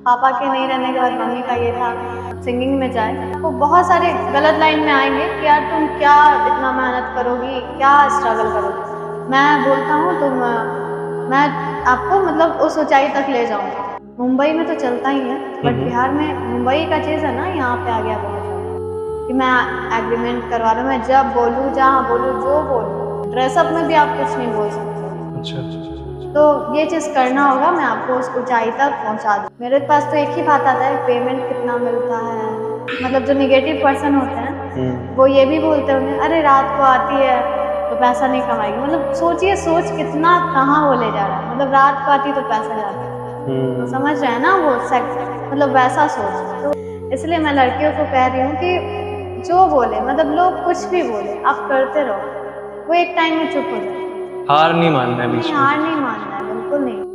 पापा के नहीं रहने के बाद मम्मी का ये था सिंगिंग में जाए। वो बहुत सारे गलत लाइन में आएंगे कि यार तुम क्या इतना मेहनत करोगी, क्या स्ट्रगल करोगी। मैं बोलता हूँ मैं आपको मतलब उस ऊंचाई तक ले जाऊँगी। मुंबई में तो चलता ही है, बट बिहार में मुंबई का चीज़ है ना, यहाँ पे आ गया बहुत ज़्यादा कि मैं एग्रीमेंट करवा रहा हूँ, मैं जब बोलूँ जहाँ बोलूँ जो बोलूँ, ड्रेसअप में भी आप कुछ नहीं बोल सकते। अच्छा तो ये चीज़ करना होगा, मैं आपको उस ऊंचाई तक पहुंचा दूँ। मेरे पास तो एक ही बात आता है, पेमेंट कितना मिलता है। मतलब जो निगेटिव पर्सन होते हैं वो ये भी बोलते होंगे अरे रात को आती है तो पैसा नहीं कमाएगी। मतलब सोचिए सोच कितना कहाँ वो ले जा रहा है। मतलब रात को आती तो पैसा जाता है, तो समझ रहे हैं ना वो मतलब वैसा सोच। तो इसलिए मैं लड़कियों को कह रही हूँ कि जो बोले, मतलब लोग कुछ भी बोले, आप करते रहो। वो एक टाइम में चुप हो जाए। हार नहीं मानना है बीच में। हार नहीं मानना है, बिल्कुल नहीं।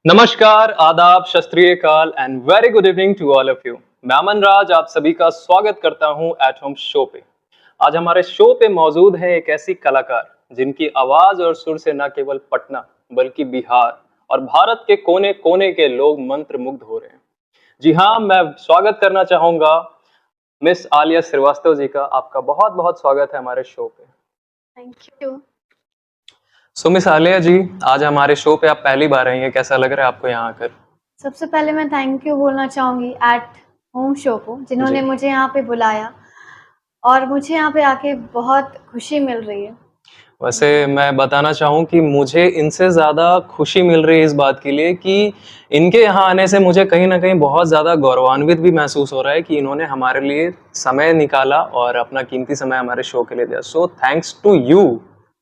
नमस्कार, आदाब, शस्त्रीय काल and very good evening to all of you. मैं अमन राज आप सभी का स्वागत करता हूं एट होम शो पे। आज हमारे शो पे मौजूद है एक ऐसी कलाकार जिनकी आवाज और सुर से न केवल पटना बल्कि बिहार और भारत के कोने कोने के लोग मंत्र मुग्ध हो रहे हैं। जी हाँ, मैं स्वागत करना चाहूंगा मिस आलिया श्रीवास्तव जी का। आपका बहुत बहुत स्वागत है हमारे शो पे। Thank you. So miss Aliya ji, आज हमारे शो पे आप पहली बार आई हैं, कैसा लग रहा है आपको यहाँ आकर? सबसे पहले मैं थैंक यू बोलना चाहूँगी एट होम शो को, जिन्होंने जी। मुझे यहाँ पे बुलाया और मुझे यहाँ पे आके बहुत खुशी मिल रही है। वैसे मैं बताना चाहूँ कि मुझे इनसे ज़्यादा खुशी मिल रही है इस बात के लिए कि इनके यहाँ आने से मुझे कहीं ना कहीं बहुत ज़्यादा गौरवान्वित भी महसूस हो रहा है कि इन्होंने हमारे लिए समय निकाला और अपना कीमती समय हमारे शो के लिए दिया। सो थैंक्स टू यू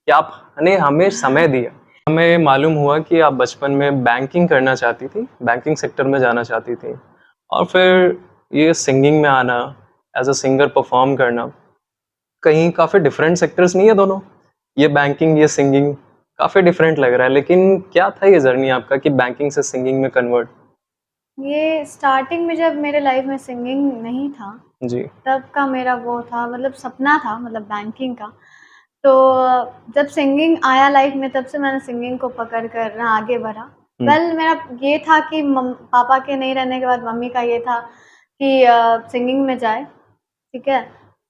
कि आपने हमें समय दिया। हमें मालूम हुआ कि आप बचपन में बैंकिंग करना चाहती थी, बैंकिंग सेक्टर में जाना चाहती थी, और फिर ये सिंगिंग में आना, एज अ सिंगर परफॉर्म करना, कहीं काफ़ी डिफरेंट सेक्टर्स नहीं है दोनों? ये बैंकिंग, ये सिंगिंग काफ़ी डिफरेंट लग रहा है, लेकिन क्या था ये जर्नी आपका कि बैंकिंग से सिंगिंग में कन्वर्ट? ये स्टार्टिंग में जब मेरे लाइफ में सिंगिंग नहीं था, जी। तब का मेरा वो था, मतलब सपना था, मतलब बैंकिंग का। तो जब सिंगिंग आया लाइफ में, तब से मैंने सिंगिंग को पकड़ कर ना आगे बढ़ा। वेल मेरा ये था कि पापा के नहीं रहने के बाद मम्मी का ये था कि सिंगिंग में जाए, ठीक है।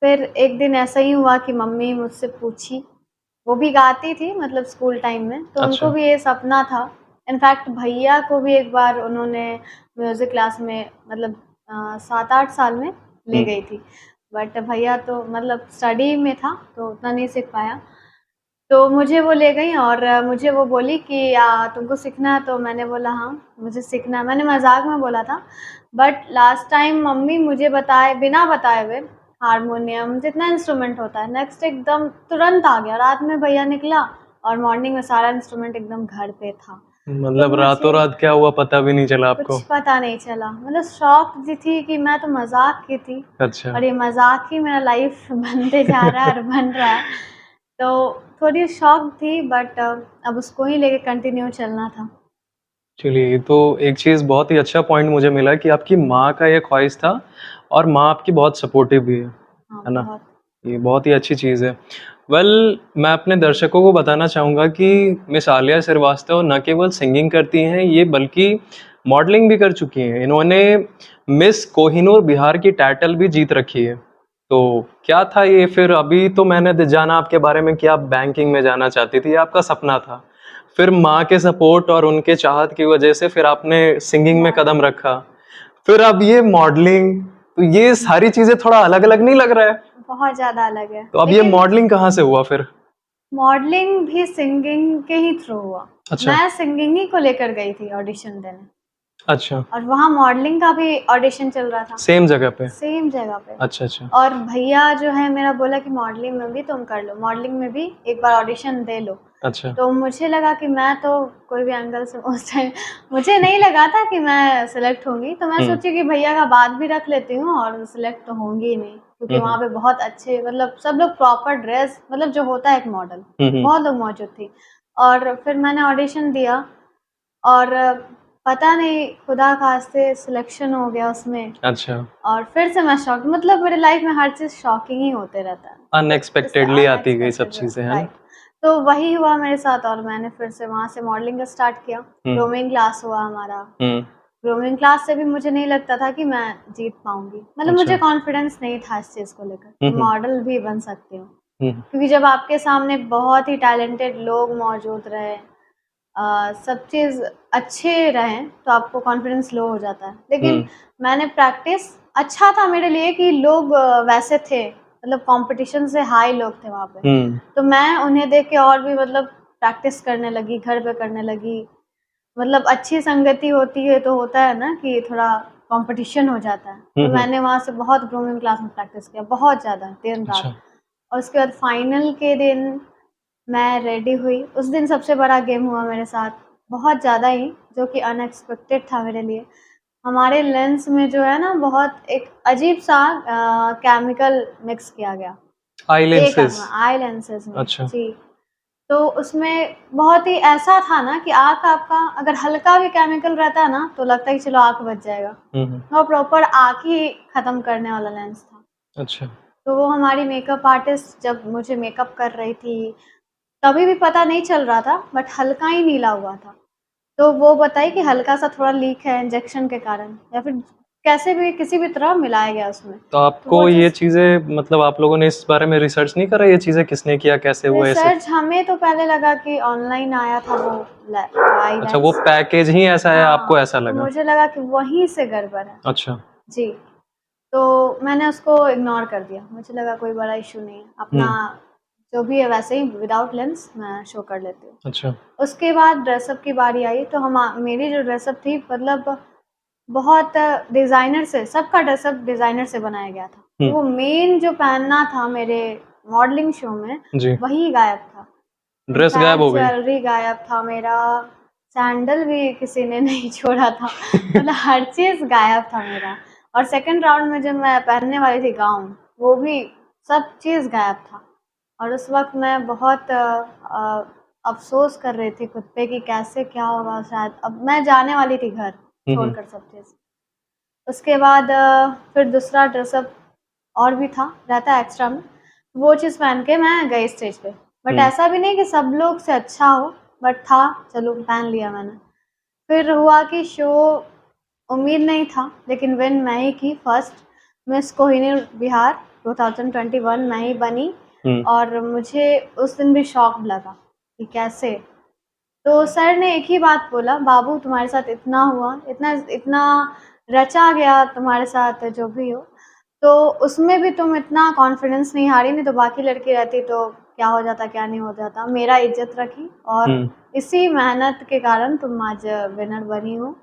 फिर एक दिन ऐसा ही हुआ कि मम्मी मुझसे पूछी, वो भी गाती थी मतलब स्कूल टाइम में, तो उनको अच्छा। भी ये सपना था। इनफैक्ट भैया को भी एक बार उन्होंने म्यूज़िक क्लास में मतलब 7-8 साल में ले गई थी। बट भैया तो मतलब स्टडी में था तो उतना नहीं सीख पाया। तो मुझे वो ले गई और मुझे वो बोली कि तुमको सीखना है? तो मैंने बोला हाँ, मुझे सीखना है। मैंने मज़ाक में बोला था, बट लास्ट टाइम मम्मी मुझे बताए बिना बताए हुए हारमोनियम जितना इंस्ट्रूमेंट होता है नेक्स्ट एकदम तुरंत आ गया। रात में भैया निकला और मॉर्निंग में सारा इंस्ट्रूमेंट एकदम घर पे था। तो मतलब रातों मुझे रात क्या हुआ पता भी नहीं चला आपको? कुछ पता नहीं चला, मतलब शौक जी थी कि मैं तो मज़ाक की थी अच्छा। और ये मज़ाक ही मेरा लाइफ बनते जा रहा है और बन रहा है। तो थोड़ी शौक थी, बट अब उसको ही लेके कंटिन्यू चलना था। चलिए, ये तो एक चीज़ बहुत ही अच्छा पॉइंट मुझे मिला कि आपकी माँ का ये ख्वाहिश था और माँ आपकी बहुत सपोर्टिव भी हाँ, है ना? बहुत। ये बहुत ही अच्छी चीज़ है। वेल, मैं अपने दर्शकों को बताना चाहूँगा कि मिस आलिया श्रीवास्तव न केवल सिंगिंग करती हैं, ये बल्कि मॉडलिंग भी कर चुकी हैं। इन्होंने मिस कोहिनूर बिहार की टाइटल भी जीत रखी है। तो क्या था ये फिर? अभी तो मैंने जाना आपके बारे में कि आप बैंकिंग में जाना चाहती थी, ये आपका सपना था। फिर माँ के सपोर्ट और उनके चाहत की वजह से फिर आपने सिंगिंग में कदम रखा। फिर अब ये मॉडलिंग, तो ये सारी चीज़ें थोड़ा अलग-अलग नहीं लग रहा है? बहुत ज़्यादा अलग है। तो अब ये लेकिन मॉडलिंग कहाँ से हुआ फिर? मॉडलिंग भी सिंगिंग के ही थ्रू हुआ। अच्छा। मैं सिंगिंग ही को लेकर गई थी ऑडिशन देने अच्छा। और वहाँ मॉडलिंग का भी ऑडिशन चल रहा था, सेम जगह पे? सेम जगह पे। अच्छा, अच्छा। और भैया जो है मेरा बोला कि मॉडलिंग में भी तुम कर लो, मॉडलिंग में भी एक बार ऑडिशन दे लो। अच्छा। तो मुझे लगा कि मैं तो कोई भी एंगल से उस टाइम मुझे नहीं लगा था कि मैं सिलेक्ट होंगी, तो मैं सोची कि भैया का बात भी रख लेती हूँ और सिलेक्ट तो होंगी ही नहीं, क्योंकि वहाँ पे बहुत अच्छे मतलब सब लोग प्रॉपर ड्रेस मतलब जो होता है एक मॉडल, बहुत लोग मौजूद थी। और फिर मैंने ऑडिशन दिया और पता नहीं खुदा खास्ते सिलेक्शन हो गया उसमें। अच्छा। और फिर से मैं शॉक, मतलब मेरे लाइफ में हर चीज़ शॉकिंग ही होते रहता है। तो इससे अनएक्सपेक्टेडली आती गई सब अनएक्सपेक्टेड, चीज़ें, है ना? राइट। तो वही हुआ मेरे साथ और मैंने फिर से वहाँ से मॉडलिंग का स्टार्ट किया। ग्रूमिंग क्लास हुआ हमारा। ग्रूमिंग क्लास से भी मुझे नहीं लगता था कि मैं जीत पाऊंगी, मतलब मुझे अच्छा। कॉन्फिडेंस नहीं था इस चीज़ को लेकर कि मॉडल भी बन सकती हूँ, हम्म क्योंकि जब आपके सामने बहुत ही टैलेंटेड लोग मौजूद रहे, सब चीज़ अच्छे रहें, तो आपको कॉन्फिडेंस लो हो जाता है। लेकिन मैंने प्रैक्टिस अच्छा था मेरे लिए कि लोग वैसे थे, मतलब कंपटीशन से हाई लोग थे वहाँ पे, तो मैं उन्हें देख के और भी मतलब प्रैक्टिस करने लगी, घर पे करने लगी। मतलब अच्छी संगति होती है तो होता है ना कि थोड़ा कंपटीशन हो जाता है, तो मैंने वहाँ से बहुत ग्रूमिंग क्लास में प्रैक्टिस किया, बहुत ज़्यादा, दिन रात। अच्छा। और उसके बाद फाइनल के दिन मैं रेडी हुई। उस दिन सबसे बड़ा गेम हुआ मेरे साथ, बहुत ज़्यादा ही, जो कि अनएक्सपेक्टेड था मेरे लिए। हमारे लेंस में जो है ना, बहुत एक अजीब सा केमिकल मिक्स किया गया आई एक आँख लेंसेज। में, आई लेंसेज में अच्छा। जी। तो उसमें बहुत ही ऐसा था ना कि आँख आपका अगर हल्का भी केमिकल रहता है ना, तो लगता है कि चलो आँख बच जाएगा, और प्रॉपर आँख ही खत्म करने वाला लेंस था। अच्छा। तो वो हमारी मेकअप आर्टिस्ट जब मुझे मेकअप कर रही थी, तभी भी पता नहीं चल रहा था, बट हल्का ही नीला हुआ था। तो वो बताई कि हल्का सा थोड़ा लीक है इंजेक्शन के कारण, या फिर कैसे भी किसी भी तरह मिलाया गया उसमें। तो तो वो आपको ये चीज़ चीज़ें, मतलब आप लोगों ने इस बारे में रिसर्च नहीं करा, ये चीज़ें किसने किया, कैसे हुआ ऐसे? रिसर्च हमें तो पहले लगा कि ऑनलाइन आया था वो आई अच्छा, वो लेंस। पैकेज ही ऐसा है, आपको हाँ, ऐसा तो लगा? मुझे लगा कि वहीं से गड़बड़ है। अच्छा। जी, तो मैंने उसको इग्नोर कर दिया। मुझे लगा कोई बड़ा इश्यू नहीं है, अपना जो भी है वैसे ही विदाउट लेंस मैं शो कर लेती हूँ। अच्छा। उसके बाद ड्रेसअप की बारी आई, तो मेरी जो ड्रेसअप थी, मतलब बहुत डिज़ाइनर से, सबका ड्रेसअप डिज़ाइनर से बनाया गया था। तो वो मेन जो पहनना था मेरे मॉडलिंग शो में, जी। वही गायब था। ड्रेस गायब इनफैक्ट हो गई? ज्वेलरी गायब था मेरा, सैंडल भी किसी ने नहीं छोड़ा था, मतलब हर चीज़ गायब था मेरा। और सेकंड राउंड में जब मैं पहनने वाली थी गाउन, वो भी सब चीज़ गायब था। और उस वक़्त मैं बहुत अफ़सोस कर रही थी खुद पे कि कैसे क्या होगा, शायद अब मैं जाने वाली थी घर, छोड़कर सब चीज़। उसके बाद फिर दूसरा ड्रेसअप और भी था, रहता है एक्स्ट्रा में, वो चीज़ पहन के मैं गई स्टेज पे। बट ऐसा भी नहीं कि सब लोग से अच्छा हो, बट था, चलो पहन लिया मैंने। फिर हुआ कि शो उम्मीद नहीं था, लेकिन विन मैं ही की फर्स्ट मिस कोहिनूर बिहार 2021 मैं ही बनी। और मुझे उस दिन भी शॉक लगा कि कैसे। तो सर ने एक ही बात बोला, बाबू तुम्हारे साथ इतना हुआ, इतना इतना रचा गया तुम्हारे साथ जो भी हो, तो उसमें भी तुम इतना कॉन्फिडेंस नहीं हारी, नहीं तो बाकी लड़की रहती तो क्या हो जाता क्या नहीं हो जाता। मेरा इज्जत रखी और इसी मेहनत के कारण तुम आज विनर बनी हो।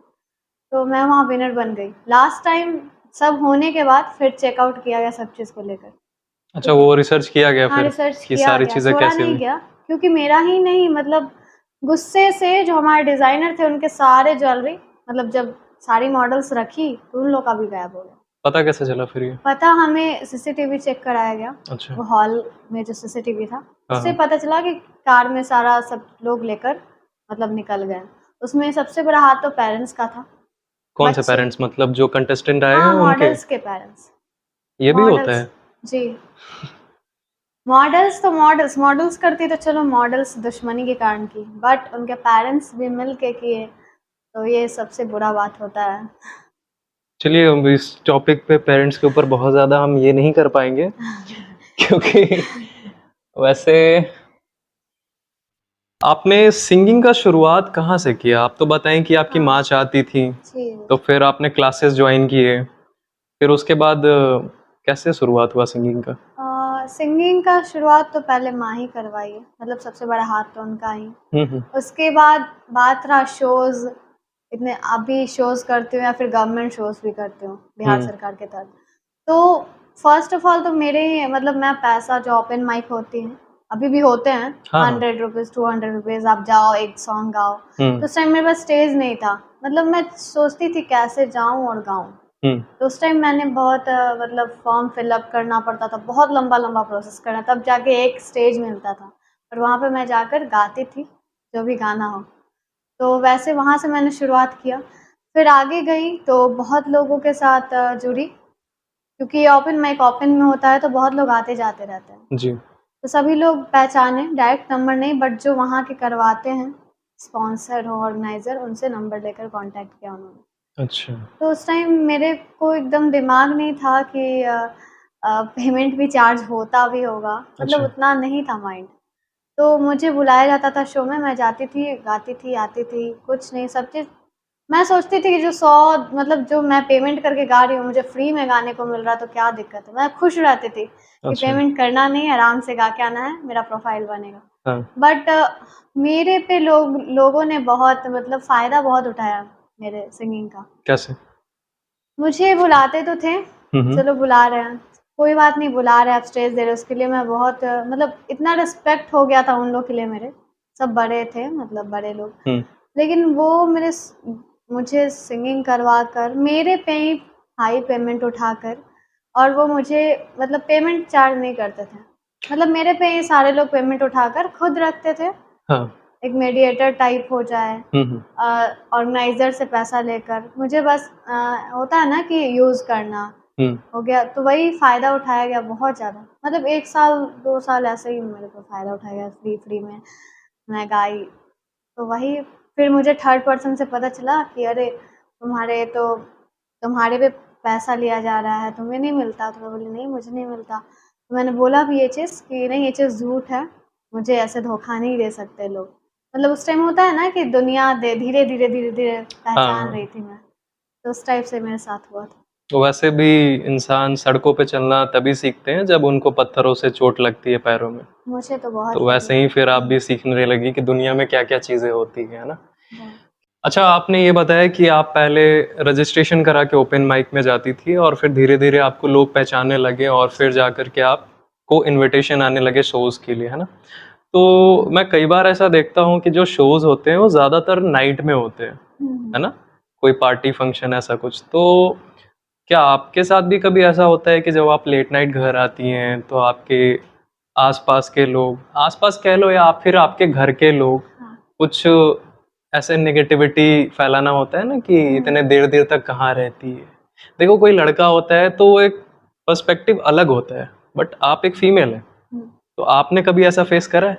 तो मैं वहाँ विनर बन गई। लास्ट टाइम सब होने के बाद फिर चेकआउट किया गया सब चीज़ को लेकर। अच्छा, वो रिसर्च किया गया हाँ, फिर रिसर्च कि किया सारी गया, चीज़ें छोड़ा कैसे नहीं हुई? गया, क्योंकि मेरा ही नहीं, मतलब गुस्से से जो हमारे डिज़ाइनर थे उनके सारे ज्वेलरी, मतलब जब सारी मॉडल्स रखी तो उन लोग का भी गायब हो गया। पता कैसे चला फिर ये? पता हमें सीसीटीवी चेक कराया गया, अच्छा। वो हॉल में जो सीसीटीवी था, हाँ, उससे हाँ। पता चला कि कार में सारा सब लोग लेकर मतलब निकल गए। उसमें सबसे बड़ा हाथ तो पेरेंट्स का था। कौन से बच्चे, पेरेंट्स, मतलब जो कंटेस्टेंट आए हैं हाँ, उनके? मॉडल्स के पेरेंट्स। ये भी होता मॉडल्स, है? जी। मॉडल्स तो मॉडल्स करती तो चलो मॉडल्स दुश्मनी के कारण की, बट उनके पेरेंट्स भी मिल के किए, तो ये सबसे बुरा बात होता है। चलिए, हम इस टॉपिक पे पेरेंट्स के ऊपर बहुत ज़्यादा हम ये नहीं कर पाएँगे क्योंकि वैसे आपने सिंगिंग का शुरुआत कहाँ से किया? आप तो बताएँ कि आपकी माँ हाँ, चाहती थी, जी। तो फिर आपने क्लासेस जॉइन किए, फिर उसके बाद कैसे शुरुआत हुआ सिंगिंग का? सिंगिंग का शुरुआत तो पहले माँ ही करवाई है, मतलब सबसे बड़ा हाथ तो उनका ही। हुँ। उसके बाद बात रहा शोज़, इतने अभी शोज़ करती हूँ या फिर गवर्नमेंट शोज़ भी करती हूँ बिहार सरकार के तहत। तो फर्स्ट ऑफ ऑल तो मेरे ही, मतलब मैं पैसा जो ओपन माइक होती हैं, अभी भी होते हैं, हाँ, हाँ। 100 रुपीज़ 200 रुपीज़, आप जाओ एक सॉन्ग गाओ। तो उस टाइम मेरे पास स्टेज नहीं था, मतलब मैं सोचती थी कैसे जाऊँ और गाऊँ। तो उस टाइम मैंने बहुत मतलब फॉर्म फिलअप करना पड़ता था, बहुत लंबा प्रोसेस करना, तब जाके एक स्टेज मिलता था और वहाँ पे मैं जाकर गाती थी जो भी गाना हो। तो वैसे वहाँ से मैंने शुरुआत किया, फिर आगे गई तो बहुत लोगों के साथ जुड़ी, क्योंकि ये ओपन माइक ओपन में होता है तो बहुत लोग आते जाते रहते हैं। जी। तो सभी लोग पहचाने, डायरेक्ट नंबर नहीं, बट जो वहाँ के करवाते हैं स्पॉन्सर हो, ऑर्गेनाइजर, उनसे नंबर लेकर कांटेक्ट किया उन्होंने। अच्छा। तो उस टाइम मेरे को एकदम दिमाग नहीं था कि पेमेंट भी चार्ज होता भी होगा, मतलब अच्छा। उतना नहीं था माइंड। तो मुझे बुलाया जाता था शो में, मैं जाती थी, गाती थी, आती थी, कुछ नहीं, सब चीज़ मैं सोचती थी कि जो 100 मतलब जो मैं पेमेंट करके गा रही हूँ, मुझे फ्री में गाने को मिल रहा है तो क्या दिक्कत है। मैं खुश रहती थी कि अच्छा। पेमेंट करना नहीं है, आराम से गा के आना है, मेरा प्रोफाइल बनेगा। हाँ। बट मेरे पे लोगों ने बहुत मतलब फ़ायदा बहुत उठाया मेरे सिंगिंग का। कैसे? मुझे बुलाते तो थे, हम्म। चलो बुला रहे हैं, कोई बात नहीं, बुला रहे हैं, आप स्टेज दे रहे हो, उसके लिए मैं बहुत मतलब इतना रिस्पेक्ट हो गया था उन लोग के लिए मेरे, सब बड़े थे, मतलब बड़े लोग। हम्म। लेकिन वो मुझे सिंगिंग करवा कर मेरे पे ही हाई पेमेंट उठाकर, और वो मुझे मतलब पेमेंट चार्ज नहीं करते थे, मतलब मेरे पे ही सारे लोग पेमेंट उठाकर खुद रखते थे। हाँ। एक मीडिएटर टाइप हो जाए, हम्म। ऑर्गेनाइजर से पैसा लेकर, मुझे बस होता है ना कि यूज़ करना हम्म। हो गया, तो वही फ़ायदा उठाया गया बहुत ज़्यादा। मतलब 1 साल 2 साल ऐसे ही मेरे को फ़ायदा उठाया गया, फ्री में मैं गाई। तो वही फिर मुझे थर्ड पर्सन से पता चला कि अरे तुम्हारे पे पैसा लिया जा रहा है, तुम्हें नहीं मिलता। तो मैं बोली नहीं, मुझे नहीं मिलता। तो मैंने बोला भी ये चीज़ कि नहीं, ये चीज़ झूठ है, मुझे ऐसे धोखा नहीं दे सकते लोग। मतलब उस टाइम होता है ना कि दुनिया धीरे-धीरे पहचान हाँ। रही थी मैं, तो उस टाइप से मेरे साथ हुआ था। तो वैसे भी इंसान सड़कों पे चलना तभी सीखते हैं जब उनको पत्थरों से चोट लगती है पैरों में। मुझे तो बहुत तो लगी। वैसे ही फिर आप भी सीखने लगी कि दुनिया में क्या-क्या चीज़ें होती हैं, है ना? बहुत। अच्छा, आपने ये बताया कि आप पहले रजिस्ट्रेशन करा के ओपन माइक में जाती थी और फिर धीरे-धीरे आपको लोग पहचानने लगे और फिर जाकर के आपको इन्विटेशन आने लगे शोज़ के लिए, है ना? तो मैं कई बार ऐसा देखता हूँ कि जो शोज़ होते हैं वो ज़्यादातर नाइट में होते हैं, हुँ, है ना? कोई पार्टी फंक्शन ऐसा कुछ। तो क्या आपके साथ भी कभी ऐसा होता है कि जब आप लेट नाइट घर आती हैं तो आपके आस-पास के लोग, आस-पास कह लो या फिर आपके घर के लोग, हाँ। कुछ ऐसे नेगेटिविटी फैलाना होता है ना कि हुँ, इतने देर-देर तक कहाँ रहती है? देखो, कोई लड़का होता है तो वो एक पर्सपेक्टिव अलग होता है, बट आप एक फीमेल हैं, हुँ। तो आपने कभी ऐसा फेस करा है?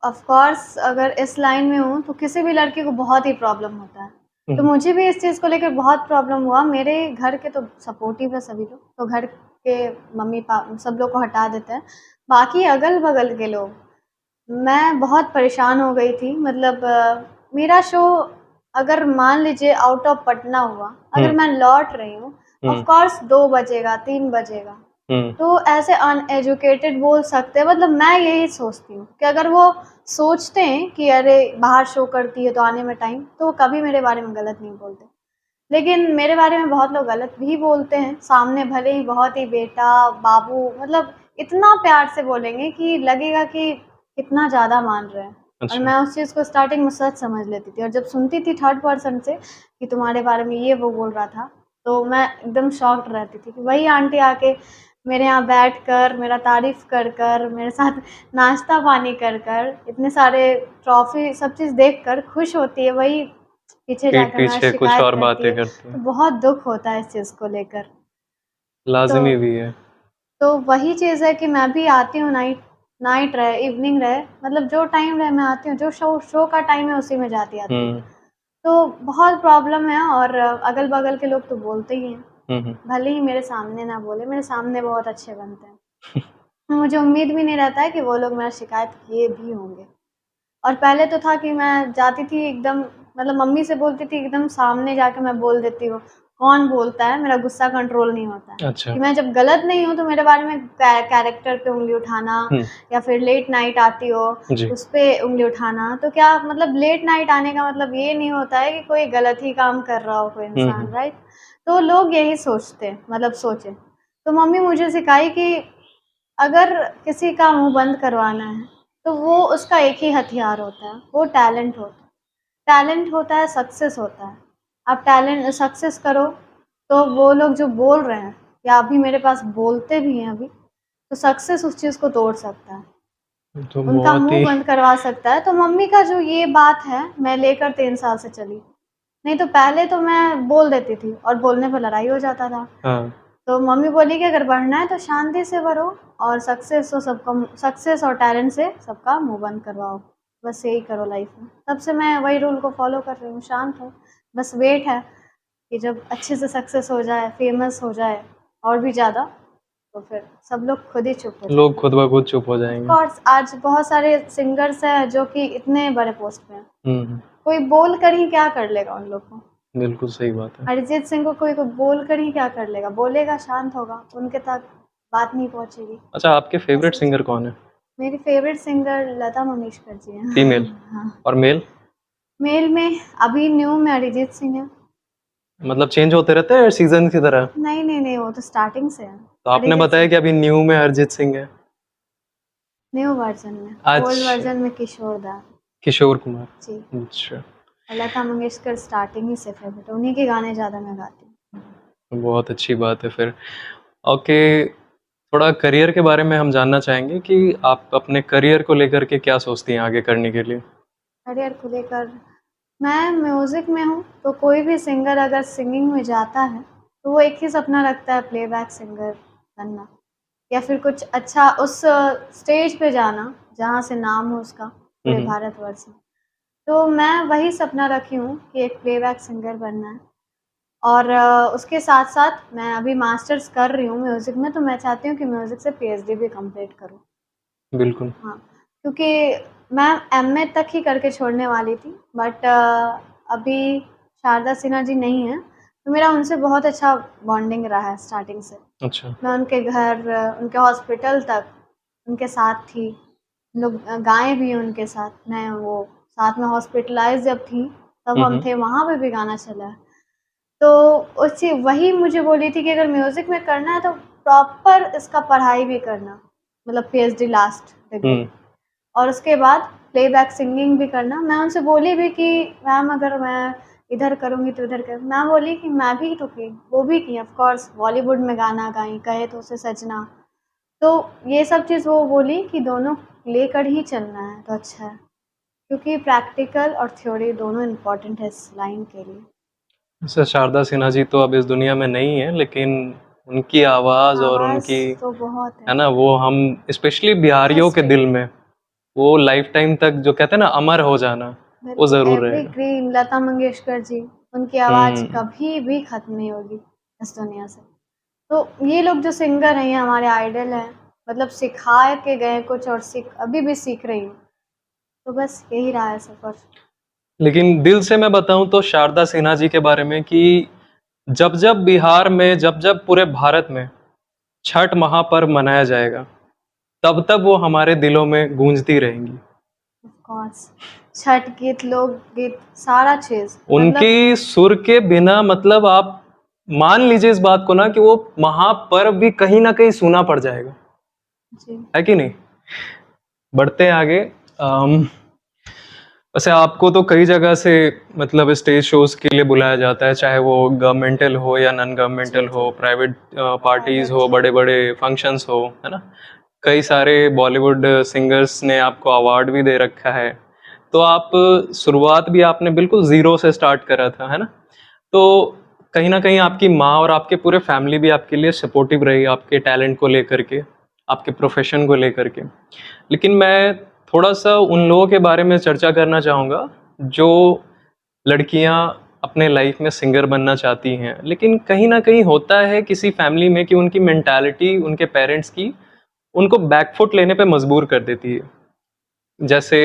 ऑफ़ कोर्स अगर इस लाइन में हूँ तो किसी भी लड़की को बहुत ही प्रॉब्लम होता है। तो हुँ। मुझे भी इस चीज़ को लेकर बहुत प्रॉब्लम हुआ। मेरे घर के तो सपोर्टिव है सभी लोग, तो घर के मम्मी सब लोग को हटा देते हैं। बाकी अगल-बगल के लोग, मैं बहुत परेशान हो गई थी। मतलब मेरा शो अगर मान लीजिए आउट ऑफ पटना हुआ, हुँ। अगर मैं लौट रही हूँ, ऑफ़ हुँ। कोर्स 2 बजेगा, 3 बजेगा। हुँ। तो ऐसे अनएजुकेटेड बोल सकते हैं, मतलब मैं यही सोचती हूँ कि अगर वो सोचते हैं कि अरे बाहर शो करती है तो आने में टाइम, तो वो कभी मेरे बारे में गलत नहीं बोलते। लेकिन मेरे बारे में बहुत लोग गलत भी बोलते हैं, सामने भले ही बहुत ही बेटा, बाबू, मतलब इतना प्यार से बोलेंगे कि लगेगा कि कितना ज़्यादा मान रहे हैं। और अच्छा। मैं उस चीज़ को स्टार्टिंग में सच समझ लेती थी, और जब सुनती थी थर्ड पर्सन से कि तुम्हारे बारे में ये वो बोल रहा था, तो मैं एकदम शॉक्ड रहती थी कि वही आंटी आके मेरे यहाँ बैठकर मेरा तारीफ़ कर कर, मेरे साथ नाश्ता पानी कर कर, इतने सारे ट्रॉफ़ी सब चीज़ देख कर खुश होती है, वही पीछे पीठ जाकर मेरा पीछे कुछ शिकायत और करती बातें है। करते तो हैं। बहुत दुःख होता है इस चीज़ को लेकर। तो लाज़मी भी है। तो वही चीज़ है कि मैं भी आती हूँ, नाइट नाइट रहे, इवनिंग रहे, मतलब जो टाइम रहे मैं आती हूँ, जो शो का टाइम है उसी में जाती हूँ। हुँ। तो बहुत प्रॉब्लम है, और अगल-बगल के लोग तो बोलते ही हैं। हुँ। हुँ। भले ही मेरे सामने ना बोले, मेरे सामने बहुत अच्छे बनते हैं। मुझे उम्मीद भी नहीं रहता है कि वो लोग मेरा शिकायत किए भी होंगे। और पहले तो था कि मैं जाती थी एकदम, मतलब मम्मी से बोलती थी, एकदम सामने जाके मैं बोल देती हूँ। कौन बोलता है, मेरा गुस्सा कंट्रोल नहीं होता है। अच्छा। कि मैं जब गलत नहीं हूँ तो मेरे बारे में कैरेक्टर पे उँगली उठाना, हुँ। या फिर लेट नाइट आती हो, जी। उस पे उँगली उठाना। तो क्या मतलब लेट नाइट आने का मतलब ये नहीं होता है कि कोई गलत ही काम कर रहा हो कोई हुँ। इंसान, हुँ। राइट? तो लोग यही सोचते हैं, मतलब सोचे। तो मम्मी मुझे सिखाई कि अगर किसी का मुँह बंद करवाना है, तो वो उसका एक ही हथियार होता है, वो टैलेंट होता है। टैलेंट होता है, सक्सेस होता है। आप टैलेंट सक्सेस करो, तो वो लोग जो बोल रहे हैं, या अभी मेरे पास बोलते भी हैं अभी, तो सक्सेस उस चीज़ को तोड़ सकता है, तो उनका बहुत मुँह ही बंद करवा सकता है। तो मम्मी का जो ये बात है, मैं लेकर 3 साल से चली। नहीं तो पहले तो मैं बोल देती थी और बोलने पे लड़ाई हो जाता था। हाँ। तो मम्मी बोली कि अगर बढ़ना है तो शांति से बढ़ो, और सक्सेस और टैलेंट से सबका मुंह बंद करवाओ, बस यही करो लाइफ में। तब से मैं वही रूल को फॉलो कर रही हूँ, शांत हूँ। बस वेट है कि जब अच्छे से सक्सेस हो जाए, फेमस हो जाए और भी ज़्यादा, तो फिर सब लोग खुद ही चुप हो लोग जाएंगे। खुद ब खुद चुप हो ऑफ जाएंगे। कोर्स आज बहुत सारे सिंगर्स हैं जो कि इतने बड़े पोस्ट पे हैं, हम्म, कोई बोल कर ही क्या कर लेगा उन लोग को। बिल्कुल सही बात है। अरिजीत सिंह को कोई बोल कर ही क्या कर लेगा, बोलेगा शांत होगा, उनके तक बात नहीं पहुंचेगी। अच्छा, आपके फेवरेट ऐसे सिंगर कौन है? मेरी फेवरेट सिंगर लता मंगेशकर जी हैं। फीमेल हाँ। और मेल? मेल में अभी न्यू में अरिजीत सिंह है। मतलब चेंज होते रहते हैं सीजन की तरह? नहीं नहीं नहीं, वो तो स्टार्टिंग से है तो आपने अरिजीत बताया सिंह। कि अभी न्यू में अरिजीत सिंह है। न्यू वर्जन में, ओल्ड अच्छा, वर्जन में किशोर दा किशोर कुमार। जी। अच्छा, और लता मंगेशकर स्टार्टिंग ही से फेवरेट, उन्हीं के गाने ज़्यादा मैं गाती हूँ। बहुत अच्छी बात है फिर। ओके, थोड़ा करियर के बारे में हम जानना चाहेंगे कि आप अपने करियर को लेकर के क्या सोचती हैं आगे करने के लिए? करियर को लेकर मैं म्यूज़िक में हूँ, तो कोई भी सिंगर अगर सिंगिंग में जाता है तो वो एक ही सपना रखता है, प्लेबैक सिंगर बनना, या फिर कुछ अच्छा उस स्टेज पे जाना जहाँ से नाम हो उसका पूरे हम्म, भारतवर्ष में। तो मैं वही सपना रखी हूँ कि एक प्लेबैक सिंगर बनना है। और उसके साथ-साथ मैं अभी मास्टर्स कर रही हूँ म्यूज़िक में, तो मैं चाहती हूँ कि म्यूज़िक से पीएचडी भी कंप्लीट करूँ। बिल्कुल। हाँ, क्योंकि मैं एमए तक ही करके छोड़ने वाली थी, बट अभी शारदा सिन्हा जी नहीं हैं, तो मेरा उनसे बहुत अच्छा बॉन्डिंग रहा है स्टार्टिंग से। अच्छा। मैं उनके घर, उनके हॉस्पिटल तक उनके साथ थी। हम लोग गाए भी हैं उनके साथ। मैं वो साथ में हॉस्पिटलाइज़ जब थी, तब हम हम्म, थे, वहाँ पे भी गाना चला है। तो उससे वही मुझे बोली थी कि अगर म्यूज़िक में करना है तो प्रॉपर इसका पढ़ाई भी करना, मतलब पीएचडी लास्ट डिग्री, हम्म, और उसके बाद प्लेबैक सिंगिंग भी करना। मैं उनसे बोली भी कि मैम अगर मैं इधर करूँगी तो इधर कर, मैम बोली कि मैं भी तो की, वो भी की ऑफ कोर्स, बॉलीवुड में गाना गाई, कहे तो उसे सजना। तो ये सब चीज़ वो बोली कि दोनों लेकर ही चलना है तो अच्छा है, क्योंकि प्रैक्टिकल और थ्योरी दोनों इम्पोर्टेंट है इस लाइन के लिए। वैसे शारदा सिन्हा जी तो अब इस दुनिया में नहीं है, लेकिन उनकी आवाज़ और आवाज़ उनकी, तो बहुत है है। ना, वो हम स्पेशली बिहारियों के एस्टिक, दिल में वो लाइफ टाइम तक जो कहते हैं ना अमर हो जाना, वो बिल्कुल ज़रूर रहेगा। एवरग्रीन लता मंगेशकर जी, उनकी आवाज़ हम्म, कभी भी ख़त्म नहीं होगी इस दुनिया से। तो ये लोग जो सिंगर हैं, ये हमारे आइडल हैं, मतलब सिखा के गए कुछ और सीख अभी भी सीख रही हूँ। तो बस यही रहा है सफ़र। लेकिन दिल से मैं बताऊं तो शारदा सिन्हा जी के बारे में कि जब जब बिहार में, जब जब पूरे भारत में छठ महापर्व मनाया जाएगा, तब तब वो हमारे दिलों में गूंजती रहेंगी। ऑफ कोर्स, छठ गीत, लोकगीत, सारा चीज़ मतलब उनकी सुर के बिना मतलब आप मान लीजिए इस बात को ना कि वो महापर्व भी कहीं ना कहीं सुना पड़ जाएगा, जी। है कि नहीं? बढ़ते हैं आगे। वैसे आपको तो कई जगह से मतलब स्टेज शोज के लिए बुलाया जाता है, चाहे वो गवर्नमेंटल हो या नॉन जी, गवर्नमेंटल जी। हो, प्राइवेट पार्टीज प्राइवेट। हो, बड़े बड़े फंक्शंस हो, है ना? कई सारे बॉलीवुड सिंगर्स ने आपको अवार्ड भी दे रखा है। तो आप शुरुआत भी आपने बिल्कुल ज़ीरो से स्टार्ट करा था, है ना? तो कहीं न कहीं आपकी माँ और आपके पूरे फैमिली भी आपके लिए सपोर्टिव रही, आपके टैलेंट को लेकर के, आपके प्रोफ़ेशन को लेकर के। लेकिन मैं थोड़ा-सा उन लोगों के बारे में चर्चा करना चाहूँगा, जो लड़कियाँ अपने लाइफ़ में सिंगर बनना चाहती हैं, लेकिन कहीं न कहीं होता है किसी फैमिली में कि उनकी मेंटालिटी, उनके पेरेंट्स की, उनको बैक फुट लेने पे मजबूर कर देती है। जैसे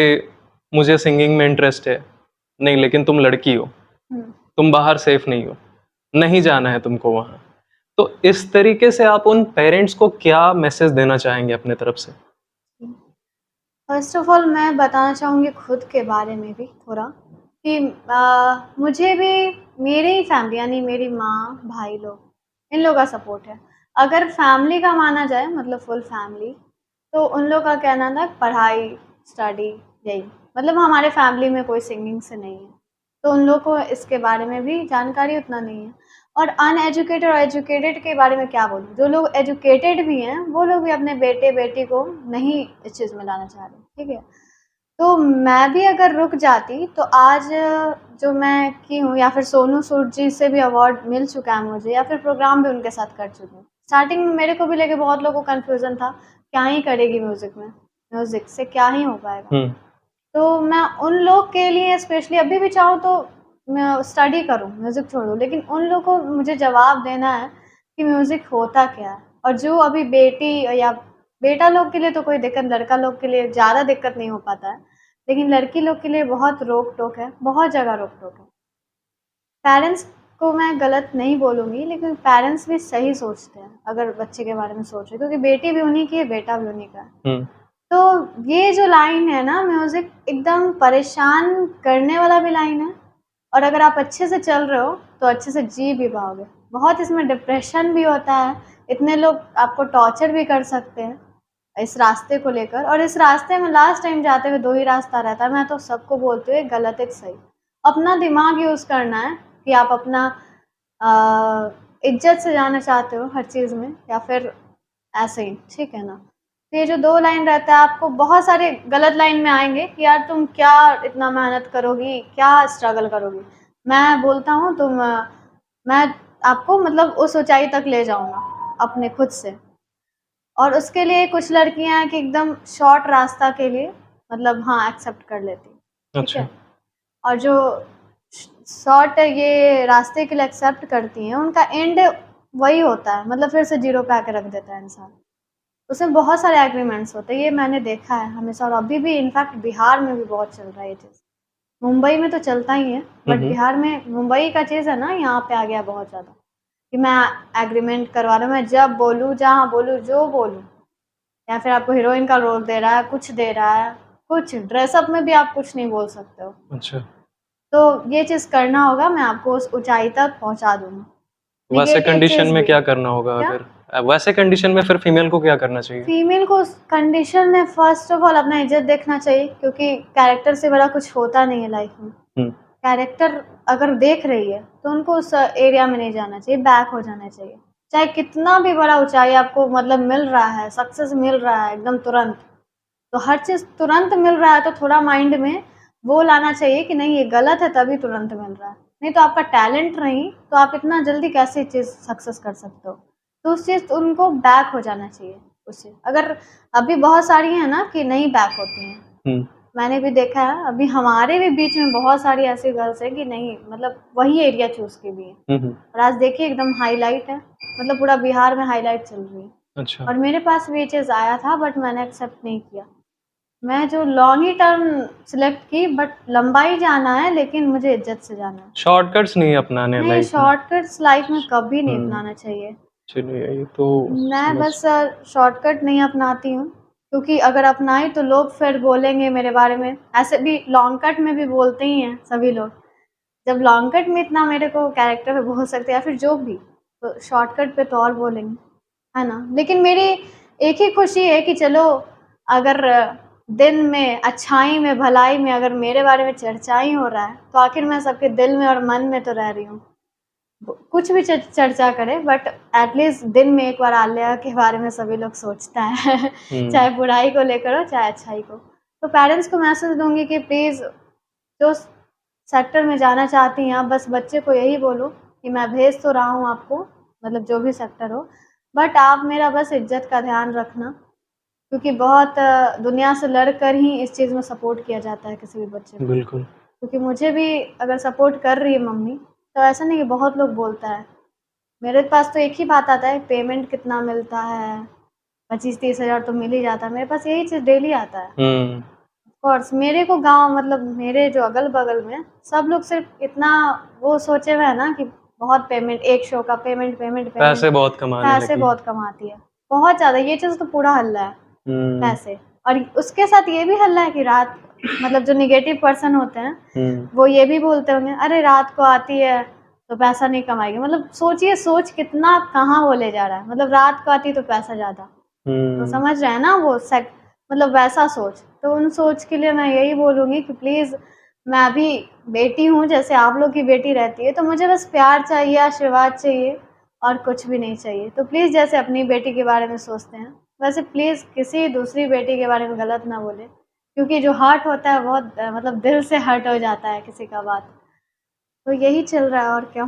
मुझे सिंगिंग में इंटरेस्ट है, नहीं लेकिन तुम लड़की हो, हुँ। तुम बाहर सेफ नहीं हो, नहीं जाना है तुमको वहाँ। तो इस तरीके से आप उन पेरेंट्स को क्या मैसेज देना चाहेंगे अपने तरफ से? फर्स्ट ऑफ ऑल मैं बताना चाहूँगी खुद के बारे में भी थोड़ा कि मुझे भी मेरी ही फैमिली यानी मेरी माँ, भाई लोग, इन लोग का सपोर्ट है। अगर फैमिली का माना जाए मतलब फुल फैमिली, तो उन लोग का कहना था पढ़ाई, स्टडी, यही। मतलब हमारे फैमिली में कोई सिंगिंग से नहीं है, तो उन लोग को इसके बारे में भी जानकारी उतना नहीं है। और अनएजुकेटेड और एजुकेटेड के बारे में क्या बोलूँ? जो लोग एजुकेटेड भी हैं, वो लोग भी अपने बेटे-बेटी को नहीं इस चीज़ में लाना चाह रहे, ठीक है? तो मैं भी अगर रुक जाती तो आज जो मैं की हूँ, या फिर सोनू सूद जी से भी अवार्ड मिल चुका है मुझे, या फिर प्रोग्राम भी उनके साथ कर चुकी हूँ। स्टार्टिंग में मेरे को भी लेके बहुत लोगों को कन्फ्यूज़न था, क्या ही करेगी म्यूज़िक में? म्यूज़िक से क्या ही हो पाएगा? हुँ, तो मैं उन लोग के लिए स्पेशली अभी भी चाहूँ तो मैं स्टडी करूँ, म्यूज़िक छोड़ूँ, लेकिन उन लोग को मुझे जवाब देना है कि म्यूज़िक होता क्या है? और जो अभी बेटी या बेटा लोग के लिए तो कोई दिक्कत, लड़का लोग के लिए ज़्यादा दिक्कत नहीं हो पाता है, लेकिन लड़की लोग के लिए बहुत रोक-टोक है, बहुत जगह रोक-टोक है। पेरेंट्स को मैं गलत नहीं बोलूँगी, लेकिन पेरेंट्स भी सही सोचते हैं, अगर बच्चे के बारे में सोच रहे हैं, क्योंकि बेटी भी उन्हीं की है, बेटा भी उन्हीं का है। हुँ, तो ये जो लाइन है ना, म्यूज़िक एकदम परेशान करने वाला भी लाइन है, और अगर आप अच्छे से चल रहे हो, तो अच्छे से जी भी पाओगे। बहुत इसमें डिप्रेशन भी होता है, इतने लोग आपको टॉर्चर भी कर सकते हैं इस रास्ते को लेकर, और इस रास्ते में लास्ट टाइम जाते हुए 2 ही रास्ता रहता है, मैं तो सबको बोलती हूँ, एक गलत एक सही। अपना दिमाग यूज़ करना है कि आप अपना अ, इज़्ज़त से जाना चाहते हो हर चीज़ में, या फिर ऐसे ही, ठीक है ना? तो ये जो 2 लाइन रहता है, आपको बहुत सारे गलत लाइन में आएँगे कि यार तुम क्या इतना मेहनत करोगी, क्या स्ट्रगल करोगी? मैं बोलता हूँ मैं आपको मतलब उस ऊँचाई तक ले जाऊँगा, अपने खुद से। और उसके लिए कुछ लड़कियाँ हैं कि एकदम शॉर्ट रास्ता के लिए मतलब हाँ, एक्सेप्ट कर लेती हैं, ठीक अच्छा, है? और जो शॉर्ट ये रास्ते के लिए एक्सेप्ट करती हैं, उनका एंड वही होता है, मतलब फिर से ज़ीरो पे आके रख देता है इंसान। उसमें बहुत सारे एग्रीमेंट्स होते हैं, ये मैंने देखा है हमेशा, और अभी भी इनफैक्ट बिहार में भी बहुत चल रहा है ये चीज़। मुंबई में तो चलता ही है, हुँ, बट हुँ, बिहार में मुंबई का चीज़ है ना, यहाँ पे आ गया बहुत ज़्यादा कि मैं एग्रीमेंट करवा रहा हूँ, मैं जब बोलूँ, जहाँ बोलूँ, जो बोलूँ, या फिर आपको हीरोइन का रोल दे रहा है, कुछ दे रहा है, कुछ ड्रेसअप में भी आप कुछ नहीं बोल सकते हो। अच्छा। तो ये चीज़ करना होगा, मैं आपको उस ऊँचाई तक पहुँचा दूँगा। वैसे नेगेटिव कंडीशन चीज़ में भी क्या करना होगा क्या? अगर वैसे कंडीशन में फिर फीमेल को क्या करना चाहिए? फीमेल को उस कंडीशन में फ़र्स्ट ऑफ ऑल अपना इज़्ज़त देखना चाहिए, क्योंकि कैरेक्टर से बड़ा कुछ होता नहीं है लाइफ़ में। हुँ, कैरेक्टर अगर देख रही है, तो उनको उस एरिया में नहीं जाना चाहिए, बैक हो जाना चाहिए। चाहे कितना भी बड़ा ऊँचाई आपको मतलब मिल रहा है, सक्सेस मिल रहा है एकदम तुरंत, तो हर चीज़ तुरंत मिल रहा है तो थोड़ा माइंड में वो लाना चाहिए कि नहीं ये गलत है तभी तुरंत मिल रहा है। नहीं तो आपका टैलेंट नहीं, तो आप इतना जल्दी कैसे चीज़ सक्सेस कर सकते हो? तो उस चीज़ उनको बैक हो जाना चाहिए उससे। अगर अभी बहुत सारी हैं ना कि नहीं बैक होती हैं। हुँ, मैंने भी देखा है, अभी हमारे भी बीच में बहुत सारी ऐसी गर्ल्स हैं कि नहीं मतलब वही एरिया चूज़ की भी हैं। हुँ, हुँ, और आज देखिए एकदम हाइलाइट है, मतलब पूरा बिहार में हाइलाइट चल रही है। अच्छा, और मेरे पास भी ये चीज़ आया था, बट मैंने एक्सेप्ट नहीं किया। मैं जो लॉन्ग ही टर्म सेलेक्ट की, बट लंबाई जाना है लेकिन मुझे इज़्ज़त से जाना है। शॉर्टकट्स नहीं अपनाने नहीं, लाइफ में। शॉर्टकट्स लाइफ़ में कभी नहीं हुँ, अपनाना चाहिए। चलिए ये तो मैं समझ बस शॉर्टकट नहीं अपनाती हूँ, क्योंकि अगर अपनाई तो लोग फिर बोलेंगे मेरे बारे में। ऐसे भी लॉन्ग कट में भी बोलते ही हैं सभी लोग। जब लॉन्ग कट में इतना मेरे को कैरेक्टर पे बोल सकते हैं या फिर जो भी, तो शॉर्टकट पे तो और बोलेंगे, है ना? लेकिन मेरी एक ही खुशी है कि चलो, अगर दिन में, अच्छाई में, भलाई में अगर मेरे बारे में चर्चा ही हो रहा है, तो आखिर मैं सबके दिल में और मन में तो रह रही हूँ। कुछ भी चर्चा करें, बट एटलीस्ट दिन में एक बार आलिया के बारे में सभी लोग सोचता है हुँ, चाहे बुराई को लेकर हो चाहे अच्छाई को। तो पेरेंट्स को मैसेज दूंगी कि प्लीज़ जो सेक्टर में जाना चाहती हैं आप, बस बच्चे को यही बोलो कि मैं भेज तो रहा हूँ आपको, मतलब जो भी सेक्टर हो, बट आप मेरा बस इज्जत का ध्यान रखना, क्योंकि बहुत दुनिया से लड़ कर ही इस चीज़ में सपोर्ट किया जाता है किसी भी बच्चे को। बिल्कुल। क्योंकि मुझे भी अगर सपोर्ट कर रही है मम्मी, तो ऐसा नहीं कि बहुत लोग बोलता है। मेरे पास तो एक ही बात आता है, पेमेंट कितना मिलता है, 25-30 हज़ार तो मिल ही जाता है। मेरे पास यही चीज़ डेली आता है। हुँ, ऑफ़ कोर्स मेरे को गाँव मतलब मेरे जो अगल-बगल में सब लोग सिर्फ़ इतना वो सोचे हुए हैं ना कि बहुत पेमेंट, एक शो का पेमेंट, पेमेंट, पेमेंट, पैसे बहुत कमाने पैसे लगी। बहुत कमाती है। बहुत ज़्यादा, ये चीज़ तो पूरा हल्ला है, हुँ, पैसे। और उसके साथ ये भी हल्ला है कि रात मतलब जो नेगेटिव पर्सन होते हैं, हुँ, वो ये भी बोलते होंगे, "अरे! रात को आती है, तो पैसा नहीं कमाएगी।" मतलब सोचिए सोच कितना कहाँ वो ले जा रहा है। मतलब रात को आती है तो पैसा ज़्यादा। तो हुँ, समझ रहे हैं ना वो मतलब वैसा सोच। तो उन सोच के लिए मैं यही बोलूँगी कि प्लीज़, मैं भी बेटी हूँ जैसे आप लोग की बेटी रहती है, तो मुझे बस प्यार चाहिए, आशीर्वाद चाहिए और कुछ भी नहीं चाहिए। तो प्लीज़ जैसे अपनी बेटी के बारे में सोचते हैं, वैसे प्लीज़ किसी दूसरी बेटी के बारे में गलत ना बोलें, क्योंकि जो हर्ट होता है बहुत मतलब दिल से हर्ट हो जाता है किसी का बात। तो यही चल रहा है और क्या।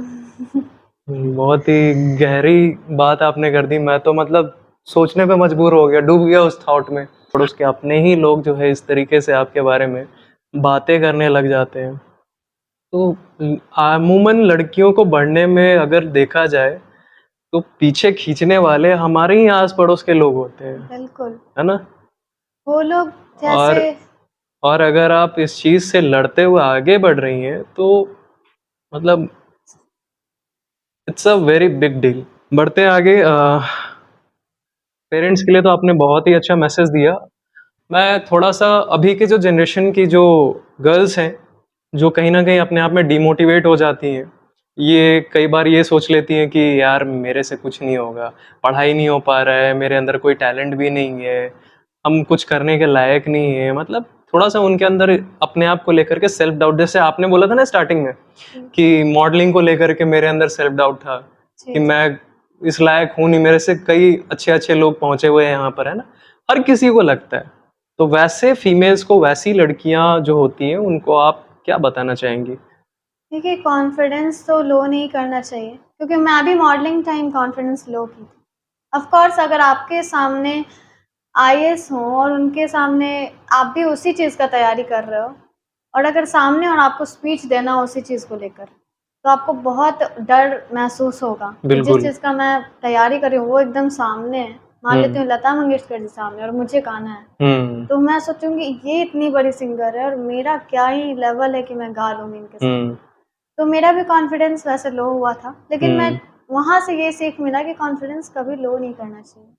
बहुत ही गहरी बात आपने कर दी। मैं तो मतलब सोचने पे मजबूर हो गया, डूब गया उस थॉट में। और उसके अपने ही लोग जो है इस तरीके से आपके बारे में बातें करने लग जाते हैं। तो अमूमन लड़कियों को बढ़ने में अगर देखा जाए तो पीछे खींचने वाले हमारे ही आस पड़ोस के लोग होते हैं, बिल्कुल। है ना? वो लोग जैसे और और अगर आप इस चीज से लड़ते हुए आगे बढ़ रही हैं तो मतलब it's a very big deal. बढ़ते हैं आगे। पेरेंट्स के लिए तो आपने बहुत ही अच्छा मैसेज दिया। मैं थोड़ा सा अभी के जो जनरेशन की जो गर्ल्स हैं, जो कहीं ना कहीं अपने आप में डिमोटिवेट हो जाती हैं, ये कई बार ये सोच लेती हैं कि यार मेरे से कुछ नहीं होगा, पढ़ाई नहीं हो पा रहा है, मेरे अंदर कोई टैलेंट भी नहीं है, हम कुछ करने के लायक नहीं है। मतलब थोड़ा सा उनके अंदर अपने आप को लेकर के सेल्फ डाउट, जैसे आपने बोला था ना स्टार्टिंग में जी कि मॉडलिंग को लेकर के मेरे अंदर सेल्फ डाउट था कि जी जी। मैं इस लायक हूं नहीं, मेरे से कई अच्छे अच्छे लोग पहुंचे हुए हैं यहाँ पर, है ना? हर किसी को लगता है। तो वैसे फीमेल्स को, वैसी लड़कियां जो होती हैं, उनको आप क्या बताना चाहेंगी? देखिए, कॉन्फिडेंस तो लो नहीं करना चाहिए, क्योंकि मैं भी मॉडलिंग टाइम कॉन्फिडेंस लो की थी। ऑफ कोर्स अगर आपके सामने आईएएस हो और उनके सामने आप भी उसी चीज़ का तैयारी कर रहे हो, और अगर सामने और आपको स्पीच देना हो उसी चीज़ को लेकर, तो आपको बहुत डर महसूस होगा कि जिस बिल्कुल। चीज़ का मैं तैयारी कर रही हूँ वो एकदम सामने है। मान लेती हम्म। हूँ लता मंगेशकर जी सामने और मुझे गाना है, हम्म। तो मैं सोचूंगी ये इतनी बड़ी सिंगर है और मेरा क्या ही लेवल है कि मैं गा लूँगी इनके सामने। हम्म। तो मेरा भी कॉन्फिडेंस वैसे लो हुआ था, लेकिन मैं हम्म। वहाँ से ये सीख मिला कि कॉन्फिडेंस कभी लो नहीं करना चाहिए।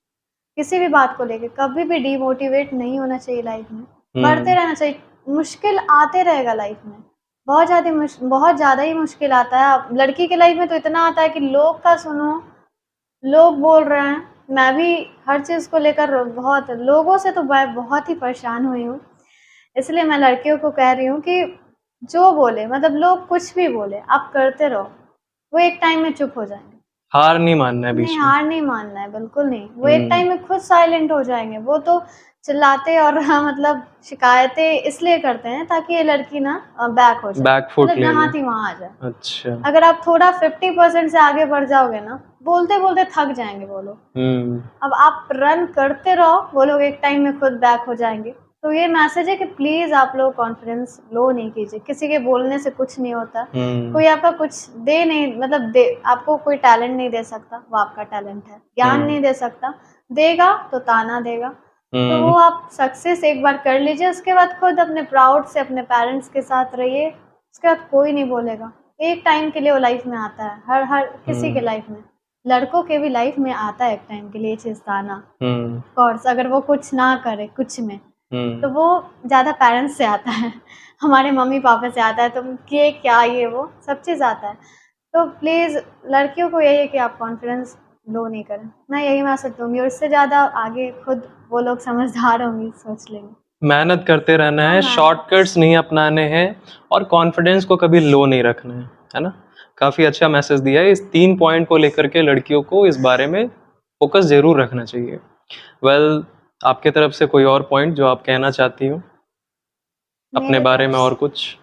किसी भी बात को लेके कभी भी डिमोटिवेट नहीं होना चाहिए लाइफ में, बढ़ते हम्म। रहना चाहिए। मुश्किल आते रहेगा लाइफ में, बहुत ज़्यादा ही मुश्किल आता है। अब लड़की के लाइफ में तो इतना आता है कि लोग का सुनो, लोग बोल रहे हैं। मैं भी हर चीज़ को लेकर बहुत लोगों से तो मैं बहुत ही परेशान हुई हूँ। इसलिए मैं लड़कियों को कह रही हूँ कि जो बोले, मतलब लोग कुछ भी बोले, आप करते रहो। वो एक टाइम में चुप हो जाएँगे। हार नहीं मानना है नहीं, बीच में। हार नहीं मानना है, बिल्कुल नहीं। वो एक हम्म। टाइम में खुद साइलेंट हो जाएँगे। वो तो चिल्लाते और हाँ, मतलब शिकायतें इसलिए करते हैं ताकि ये लड़की ना बैक हो जाए। बैक फुट मतलब ले ले। जहाँ थी वहाँ आ जाए। अच्छा। अगर आप थोड़ा 50% से आगे बढ़ जाओगे ना, बोलते-बोलते थक जाएँगे वो लोग। हम्म। अब आप रन करते रहो, वो लोग एक टाइम में खुद बैक हो जाएँगे। तो ये मैसेज है कि प्लीज़ आप लोग कॉन्फिडेंस लो नहीं कीजिए। किसी के बोलने से कुछ नहीं होता। हम्म। कोई आपका कुछ दे नहीं, मतलब दे आपको कोई टैलेंट नहीं दे सकता, वो आपका टैलेंट है। ज्ञान हम्म। नहीं दे सकता, देगा तो ताना देगा। तो हम्म। वो आप सक्सेस एक बार कर लीजिए, उसके बाद खुद अपने प्राउड से अपने पेरेंट्स के साथ रहिए, उसके बाद कोई नहीं बोलेगा। एक टाइम के लिए वो लाइफ में आता है, हर हर किसी के हम्म। लाइफ में। लड़कों के भी लाइफ में आता है एक टाइम के लिए ये चीज़ आना। हम्म। कोर्स अगर वो कुछ ना करे कुछ में, तो हम्म। वो ज़्यादा पेरेंट्स से आता है। हमारे मम्मी-पापा से आता है, तुम किए क्या, ये वो सब चीज़ आता है। तो प्लीज़ लड़कियों को यही है कि आप कॉन्फिडेंस लो नहीं करें। मैं यही मैसेज दूँगी और इससे ज़्यादा आगे खुद वो लोग समझदार होंगी, सोच लेंगे। मेहनत करते रहना हाँ, है, मेहनत। शॉर्टकट्स नहीं अपनाने हैं, और कॉन्फिडेंस को कभी लो नहीं रखना है ना? काफ़ी अच्छा मैसेज दिया है। इस 3 पॉइंट को लेकर के लड़कियों को इस बारे में फ़ोकस ज़रूर रखना चाहिए। वेल, आपके तरफ से कोई और पॉइंट जो आप कहना चाहती हो अपने मेरे बारे तरफ में, और से कुछ?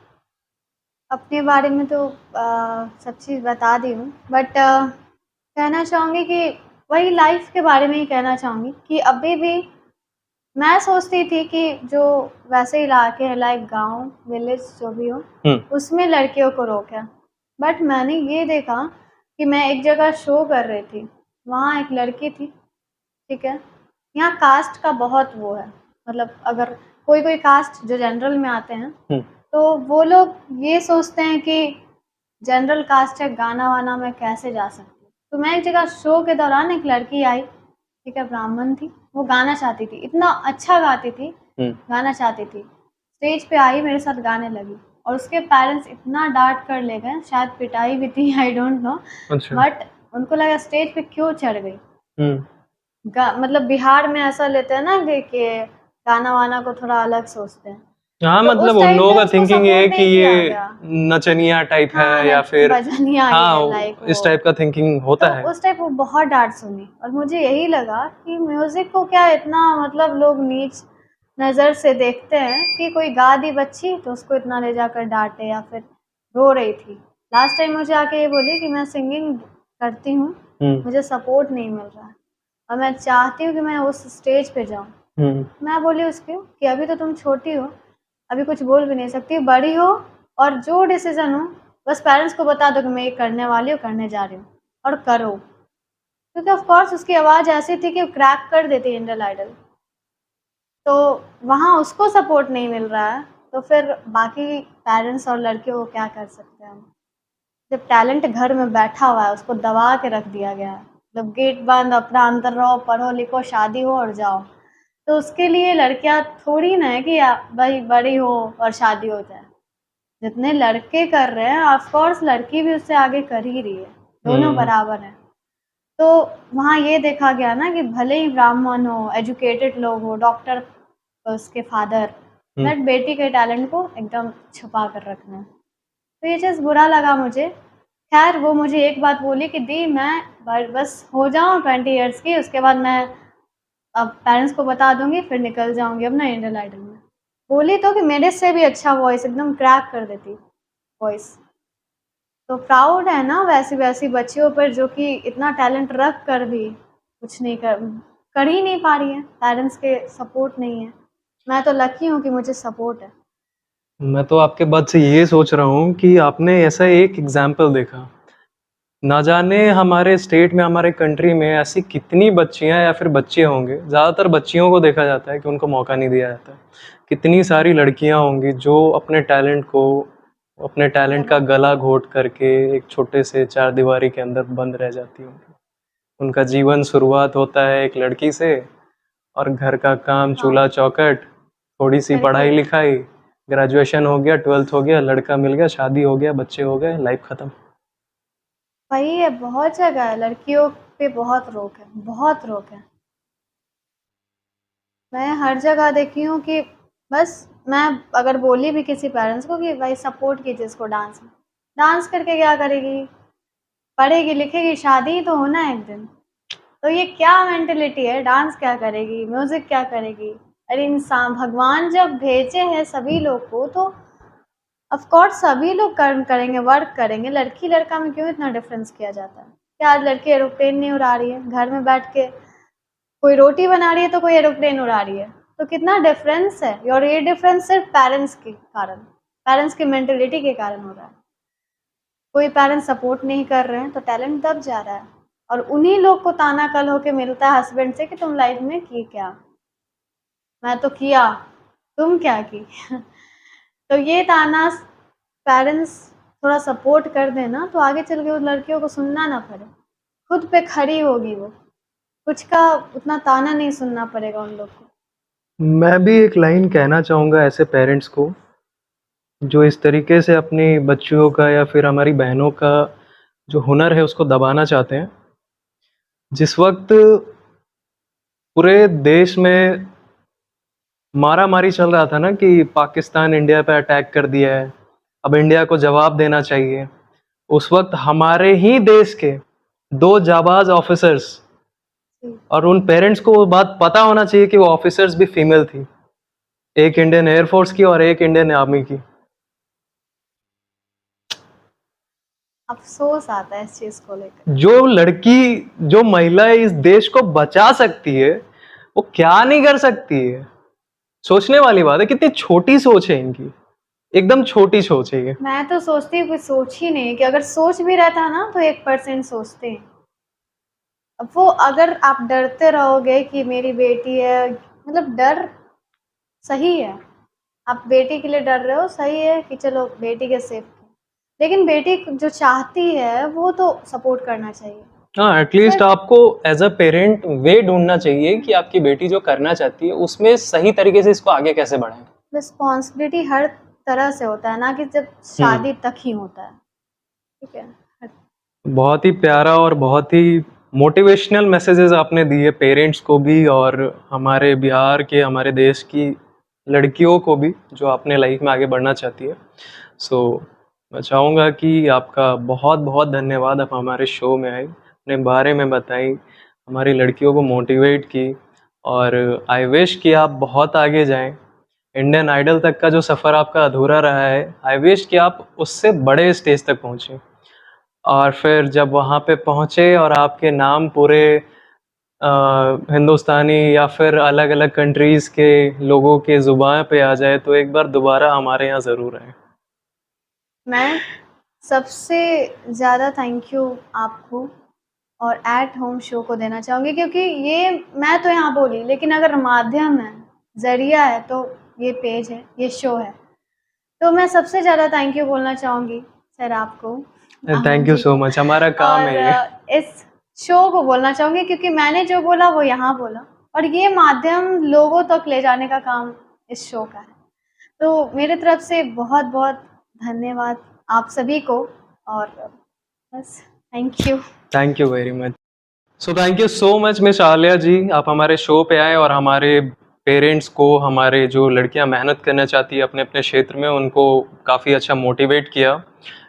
अपने बारे में तो सब चीज़ बता दी हूँ, बट कहना चाहूँगी कि वही लाइफ़ के बारे में ही कहना चाहूँगी कि अभी भी मैं सोचती थी कि जो वैसे इलाके हैं लाइक गाँव, विलेज जो भी हो, हुँ। उसमें लड़कियों को रोका। बट मैंने ये देखा कि मैं एक जगह शो कर रही थी, वहाँ एक लड़की थी, ठीक है? यहाँ कास्ट का बहुत वो है, मतलब अगर कोई-कोई कास्ट जो जनरल में आते हैं, हुँ। तो वो लोग ये सोचते हैं कि जनरल कास्ट है, गाना-वाना मैं कैसे जा सकती हूँ। तो मैं एक जगह शो के दौरान एक लड़की आई, ठीक है, ब्राह्मण थी, वो गाना चाहती थी, इतना अच्छा गाती थी, हुँ। गाना चाहती थी। स्टेज पे आई, मेरे साथ गाने लगी और उसके पेरेंट्स इतना डाँट कर ले गए, शायद पिटाई भी थी, आई डोंट नो, अच्छा। बट उनको लगा स्टेज पे क्यों चढ़ गई। हुँ। मतलब बिहार में ऐसा लेते हैं ना कि गाना-वाना को थोड़ा अलग सोचते हैं। हाँ, तो मतलब उस उन टाइम लोगों पे का उसको थिंकिंग ये है सपोर्ट कि नहीं किया ये गया। नचनिया टाइप हाँ, है, या फिर भजनिया ही है हाँ, लाइक वो। इस टाइप का थिंकिंग तो होता है। उस टाइप वो बहुत डाँट सुनी और मुझे यही लगा कि म्यूज़िक को क्या इतना, मतलब लोग नीच नज़र से देखते हैं कि कोई गा दी बच्ची तो उसको इतना ले जाकर डाँटे या फिर रो रही थी। लास्ट टाइम मुझे आके ये बोली कि मैं सिंगिंग करती हूँ, मुझे सपोर्ट नहीं मिल रहा है और मैं चाहती हूँ कि मैं उस स्टेज पे जाऊँ। मैं बोली उसको कि अभी तो तुम छोटी हो, अभी कुछ बोल भी नहीं सकती, बड़ी हो और जो डिसीजन हो बस पेरेंट्स को बता दो कि मैं ये करने वाली हूँ, करने जा रही हूँ और करो। क्योंकि ऑफ कोर्स उसकी आवाज़ ऐसी थी कि क्रैक कर देती इंडियन आइडल। तो वहाँ उसको सपोर्ट नहीं मिल रहा है, तो फिर बाकी पेरेंट्स और लड़कियों को क्या कर सकते हैं हम? जब टैलेंट घर में बैठा हुआ है, उसको दबा के रख दिया गया है, मतलब गेट बंद, अपना अंदर रहो, पढ़ो लिखो, शादी हो और जाओ। तो उसके लिए लड़कियां थोड़ी ना है कि भाई बड़ी हो और शादी हो जाए। जितने लड़के कर रहे हैं ऑफ कोर्स लड़की भी उससे आगे कर ही रही है, दोनों बराबर हैं। तो वहाँ ये देखा गया ना कि भले ही ब्राह्मण हो, एजुकेटेड लोग हो, डॉक्टर उसके फादर, बट बेटी के टैलेंट को एकदम छुपा कर रखना है। तो ये चीज़ बुरा लगा मुझे। खैर वो मुझे एक बात बोली कि दी मैं बस हो जाऊँ 20 ईयर्स की, उसके बाद मैं अब पेरेंट्स को बता दूंगी, फिर निकल जाऊंगी अपना इंडियन आइडल में। बोली तो कि मेरे से भी अच्छा वॉइस, एकदम क्रैक कर देती वॉइस। तो प्राउड है ना वैसी वैसी बच्चियों पर जो कि इतना टैलेंट रख कर भी कुछ नहीं कर ही नहीं पा रही है, पेरेंट्स के सपोर्ट नहीं है। मैं तो लकी हूँ कि मुझे सपोर्ट है। मैं तो आपके बात से ये सोच रहा हूँ कि आपने ऐसा एक एग्जाम्पल देखा, ना जाने हमारे स्टेट में, हमारे कंट्री में ऐसी कितनी बच्चियां या फिर बच्चे होंगे, ज़्यादातर बच्चियों को देखा जाता है कि उनको मौका नहीं दिया जाता है। कितनी सारी लड़कियां होंगी जो अपने टैलेंट का गला घोट करके एक छोटे से चार दीवारी के अंदर बंद रह जाती होंगी। उनका जीवन शुरुआत होता है एक लड़की से, और घर का काम, चूल्हा चौखट, थोड़ी सी पढ़ाई लिखाई, ग्रेजुएशन हो गया, 12th हो गया, लड़का मिल गया, शादी हो गया, बच्चे हो गए, लाइफ खत्म। वही है, बहुत जगह है लड़कियों पे बहुत रोक है, बहुत रोक है। मैं हर जगह देखी हूँ कि बस मैं अगर बोली भी किसी पेरेंट्स को कि भाई सपोर्ट कीजिए इसको डांस में, डांस करके क्या करेगी, पढ़ेगी लिखेगी, शादी ही तो होना है एक दिन। तो ये क्या मेंटेलिटी है, डांस क्या करेगी, म्यूजिक क्या करेगी? अरे इंसान, भगवान जब भेजे हैं सभी लोग को तो ऑफ कोर्स सभी लोग कर्म करेंगे, वर्क करेंगे। लड़की लड़का में क्यों इतना डिफरेंस किया जाता है? क्या आज लड़की एरोप्लेन नहीं उड़ा रही है घर में बैठ के? कोई रोटी बना रही है तो कोई एरोप्लेन उड़ा रही है। तो कितना डिफरेंस है, और ये डिफरेंस सिर्फ पेरेंट्स के कारण, पेरेंट्स की मेंटेलिटी के कारण हो रहा है। कोई पेरेंट्स सपोर्ट नहीं कर रहे हैं तो टैलेंट दब जा रहा है, और उन्हीं लोग को ताना कल होके मिलता है हस्बैंड से कि तुम लाइफ में की क्या? मैं तो किया, तुम क्या की? तो ये ताना पेरेंट्स थोड़ा सपोर्ट कर देना तो आगे चल के उन लड़कियों को सुनना ना पड़े, खुद पे खड़ी होगी वो, कुछ का उतना ताना नहीं सुनना पड़ेगा उन लोग को। मैं भी एक लाइन कहना चाहूँगा ऐसे पेरेंट्स को जो इस तरीके से अपनी बच्चियों का या फिर हमारी बहनों का जो हुनर है उसको दबाना चाहते हैं। जिस वक्त पूरे देश में मारा मारी चल रहा था ना कि पाकिस्तान इंडिया पे अटैक कर दिया है, अब इंडिया को जवाब देना चाहिए, उस वक्त हमारे ही देश के 2 जाबाज ऑफिसर्स, और उन पेरेंट्स को वो बात पता होना चाहिए कि वो ऑफिसर्स भी फीमेल थी, एक इंडियन एयरफोर्स की और एक इंडियन आर्मी की। अफसोस आता है इस चीज को लेकर। जो लड़की, जो महिला इस देश को बचा सकती है वो क्या नहीं कर सकती है? सोचने वाली बात है, कितनी छोटी सोच है इनकी, एकदम छोटी सोच है ये। मैं तो सोचती हूँ कोई सोच ही नहीं, कि अगर सोच भी रहता ना तो 1% सोचते हैं। अब वो अगर आप डरते रहोगे कि मेरी बेटी है, मतलब डर सही है, आप बेटी के लिए डर रहे हो, सही है कि चलो बेटी के सेफ, लेकिन बेटी जो चाहती है वो तो सपोर्ट करना चाहिए। हाँ, एटलीस्ट आपको एज अ पेरेंट वे ढूंढना चाहिए कि आपकी बेटी जो करना चाहती है उसमें सही तरीके से इसको आगे कैसे बढ़ाएं। रिस्पॉन्सिबिलिटी हर तरह से होता है ना कि जब शादी तक ही होता है। ठीक है, बहुत ही प्यारा और बहुत ही मोटिवेशनल मैसेजेस आपने दिए पेरेंट्स को भी, और हमारे बिहार के, हमारे देश की लड़कियों को भी जो अपने लाइफ में आगे बढ़ना चाहती है। सो मैं चाहूँगा कि आपका बहुत बहुत धन्यवाद, आप हमारे शो में आई, अपने बारे में बताई, हमारी लड़कियों को मोटिवेट की, और आई विश कि आप बहुत आगे जाएं। इंडियन आइडल तक का जो सफ़र आपका अधूरा रहा है, आई विश कि आप उससे बड़े स्टेज तक पहुँचें। और फिर जब वहाँ पे पहुँचे और आपके नाम पूरे हिंदुस्तानी या फिर अलग-अलग कंट्रीज़ के लोगों के ज़ुबान पे आ जाए, तो एक बार दोबारा हमारे यहाँ ज़रूर आएँ। मैं सबसे ज़्यादा थैंक यू आपको और एट होम शो को देना चाहूँगी, क्योंकि ये मैं तो यहाँ बोली, लेकिन अगर माध्यम है, ज़रिया है, तो ये पेज है, ये शो है। तो मैं सबसे ज़्यादा थैंक यू बोलना चाहूँगी सर आपको, थैंक यू जी सो को, मच, हमारा काम और है ये। इस शो को बोलना चाहूँगी, क्योंकि मैंने जो बोला वो यहाँ बोला, और ये माध्यम लोगों तक ले जाने का काम इस शो का है। तो मेरे तरफ से बहुत-बहुत धन्यवाद आप सभी को, और बस thank you very much. So thank you so much miss Aliya ji, आप हमारे शो पे आए और हमारे पेरेंट्स को, हमारे जो लड़कियां मेहनत करना चाहती है अपने-अपने क्षेत्र में, उनको काफ़ी अच्छा मोटिवेट किया।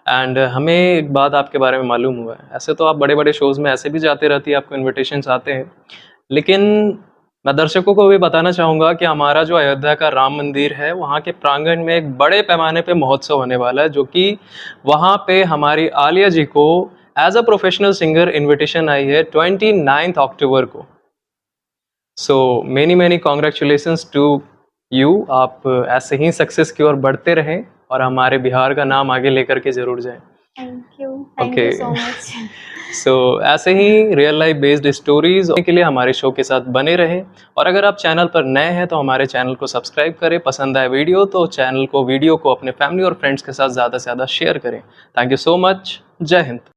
एंड हमें एक बात आपके बारे में मालूम हुआ है, ऐसे तो आप बड़े-बड़े शोज़ में ऐसे भी जाते रहती है, आपको इन्विटेशंस आते हैं। लेकिन मैं दर्शकों को भी बताना चाहूँगा कि हमारा जो अयोध्या का राम मंदिर है, वहाँ के प्रांगण में एक बड़े पैमाने पे महोत्सव होने वाला है, जो कि वहाँ पे हमारी आलिया जी को as a professional singer invitation आई है 29 अक्टूबर को। So many congratulations to you. आप ऐसे ही सक्सेस की ओर बढ़ते रहें और हमारे बिहार का नाम आगे लेकर के जरूर जाएं। Thank you okay so much. So ऐसे ही रियल लाइफ बेस्ड स्टोरीज के लिए हमारे शो के साथ बने रहें। और अगर आप चैनल पर नए हैं तो हमारे चैनल को सब्सक्राइब करें, पसंद आए वीडियो तो वीडियो को अपने फैमिली और फ्रेंड्स के साथ ज़्यादा से ज़्यादा शेयर करें। Thank you so much. जय हिंद।